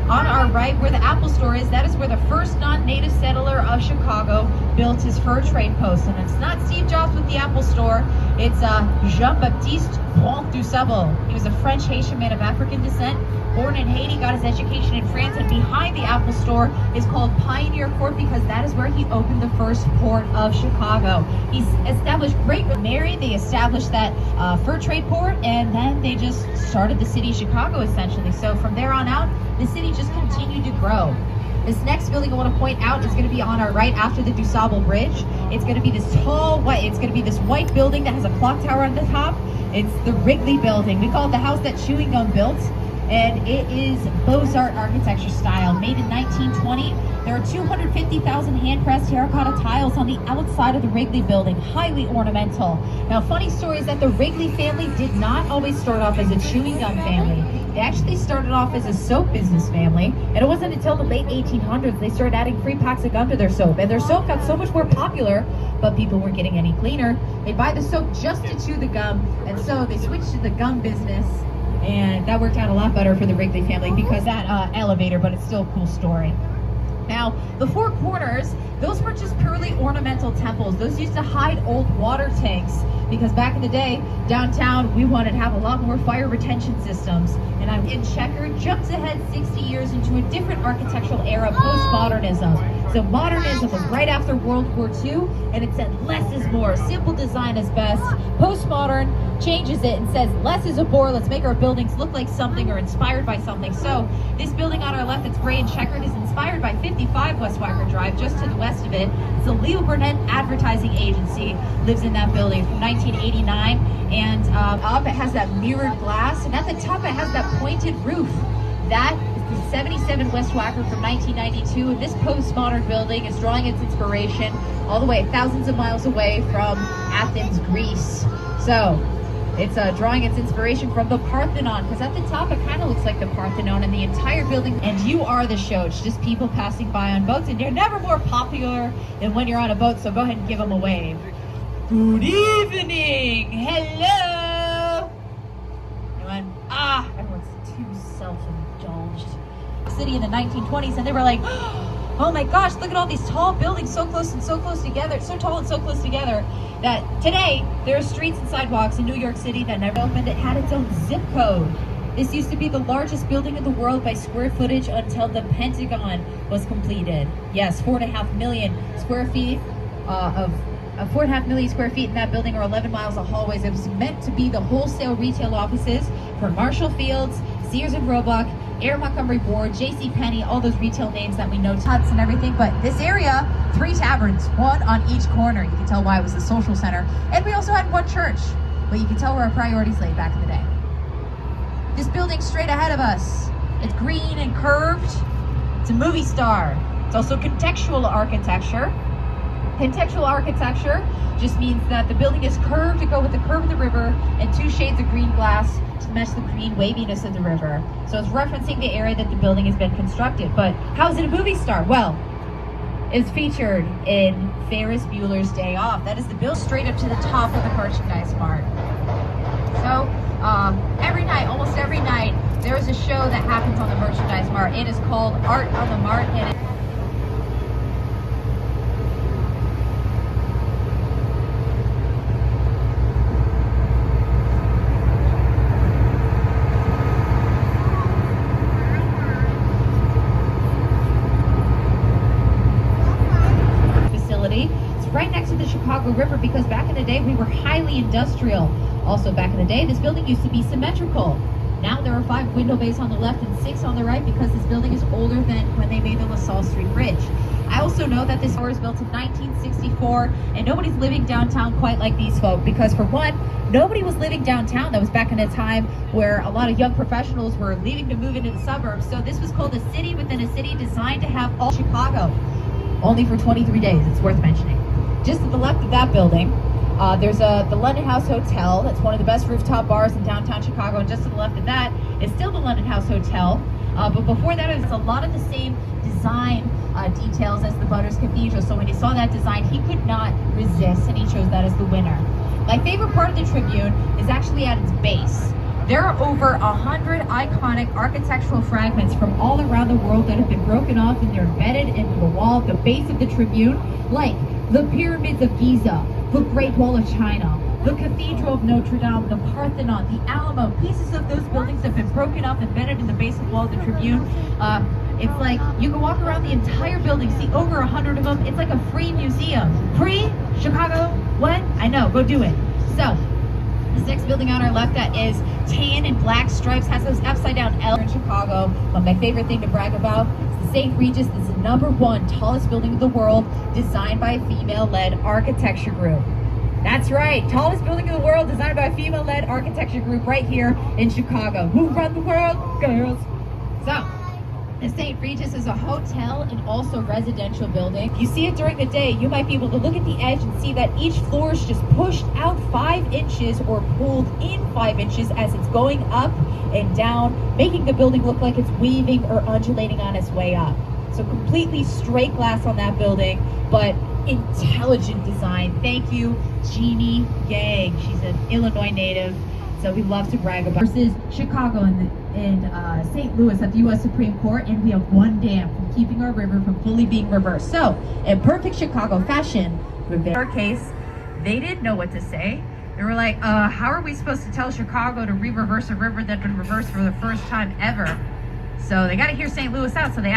On our right, where the Apple Store is, that is where the first non-native settler of Chicago built his fur trade post. And it's not Steve Jobs with the Apple Store, it's Jean-Baptiste Brant du Sable. He was a French-Haitian man of African descent, born in Haiti, got his education in France, and behind the Apple Store is called Pioneer Court because that is where he opened the first port of Chicago. He's established great married, they established that fur trade port, and then they just started the city of Chicago essentially. So from there on out, the city just continued to grow. This next building I want to point out is going to be on our right after the DuSable Bridge. It's going to be this tall white, it's going to be this white building that has a clock tower on the top. It's the Wrigley Building. We call it the house that chewing gum built. And it is Beaux-Art architecture style, made in 1920. There are 250,000 hand-pressed terracotta tiles on the outside of the Wrigley Building, highly ornamental. Now, funny story is that the Wrigley family did not always start off as a chewing gum family. They actually started off as a soap business family, and it wasn't until the late 1800s they started adding free packs of gum to their soap, and their soap got so much more popular, but people weren't getting any cleaner. They'd buy the soap just to chew the gum, and so they switched to the gum business. And that worked out a lot better for the Wrigley family because that elevator, but it's still a cool story. Now, the four corners, those were just purely ornamental temples. Those used to hide old water tanks because back in the day, downtown, we wanted to have a lot more fire retention systems. And I'm in Checker, jumps ahead 60 years into a different architectural era, postmodernism. So modernism was right after World War II, and it said less is more, simple design is best. Postmodern changes it and says less is a bore, let's make our buildings look like something or inspired by something. So this building on our left that's gray and checkered is inspired by 55 West Wacker Drive, just to the west of it. It's the Leo Burnett Advertising Agency, lives in that building from 1989. And up it has that mirrored glass, and at the top it has that pointed roof. That is the 77 West Wacker from 1992, and this postmodern building is drawing its inspiration all the way thousands of miles away from Athens, Greece. So it's drawing its inspiration from the Parthenon, because at the top it kind of looks like the Parthenon, and the entire building, and you are the show. It's just people passing by on boats, and you're never more popular than when you're on a boat, so go ahead and give them a wave. Good evening! Hello! Everyone's too self-indulged. City in the 1920s, and they were like, oh my gosh, look at all these tall buildings so close and so close together, so tall and so close together, that today there are streets and sidewalks in New York City that never opened. It had its own zip code. This used to be the largest building in the world by square footage until the Pentagon was completed. Yes, 4.5 million square feet of 4.5 million square feet in that building, or 11 miles of hallways. It was meant to be the wholesale retail offices for Marshall Fields, Sears and Roebuck, Air Montgomery Ward, J.C. Penney, all those retail names that we know, Huts and everything. But this area, 3 taverns, 1 on each corner. You can tell why it was the social center. And we also had 1 church. But you can tell where our priorities lay back in the day. This building straight ahead of us, it's green and curved. It's a movie star. It's also contextual architecture. Contextual architecture just means that the building is curved to go with the curve of the river, and 2 shades of green glass to match the green waviness of the river. So it's referencing the area that the building has been constructed. But how is it a movie star? Well, it's featured in Ferris Bueller's Day Off. That is the build straight up to the top of the merchandise mart. So every night, almost every night, there is a show that happens on the merchandise mart. It is called Art on the Mart, and it's right next to the Chicago River, because back in the day we were highly industrial. Also back in the day, this building used to be symmetrical. Now there are 5 window bays on the left and 6 on the right, because this building is older than when they made the LaSalle Street Bridge. I also know that this tower was built in 1964, and nobody's living downtown quite like these folk, because for one, nobody was living downtown. That was back in a time where a lot of young professionals were leaving to move into the suburbs. So this was called a city within a city, designed to have all Chicago. Only for 23 days, it's worth mentioning. Just to the left of that building, there's the London House Hotel. That's one of the best rooftop bars in downtown Chicago. And just to the left of that is still the London House Hotel. But before that, it's a lot of the same design details as the Butters Cathedral. So when he saw that design, he could not resist, and he chose that as the winner. My favorite part of the Tribune is actually at its base. There are over 100 iconic architectural fragments from all around the world that have been broken off and they're embedded into the wall at the base of the Tribune, like the Pyramids of Giza, the Great Wall of China, the Cathedral of Notre Dame, the Parthenon, the Alamo. Pieces of those buildings have been broken off and embedded in the base of the wall of the Tribune. It's like you can walk around the entire building, see over 100 of them. It's like a free museum. Free? Chicago? What? I know, go do it. So, this next building on our left that is tan and black stripes, has those upside down L in Chicago. But my favorite thing to brag about is the St. Regis. This is the #1 tallest building in the world, designed by a female-led architecture group. That's right, tallest building in the world, designed by a female-led architecture group right here in Chicago. Who run the world? Girls. So, the St. Regis is a hotel and also residential building. If you see it during the day, you might be able to look at the edge and see that each floor is just pushed out 5 inches or pulled in 5 inches as it's going up and down, making the building look like it's weaving or undulating on its way up. So completely straight glass on that building, but intelligent design. Thank you, Jeannie Yang. She's an Illinois native, so we love to brag about. Versus Chicago and St. Louis at the U.S. Supreme Court, and we have one dam from keeping our river from fully being reversed. So, in perfect Chicago fashion, in our case, they didn't know what to say. They were like, how are we supposed to tell Chicago to re-reverse a river that's been reversed for the first time ever? So they got to hear St. Louis out, so they asked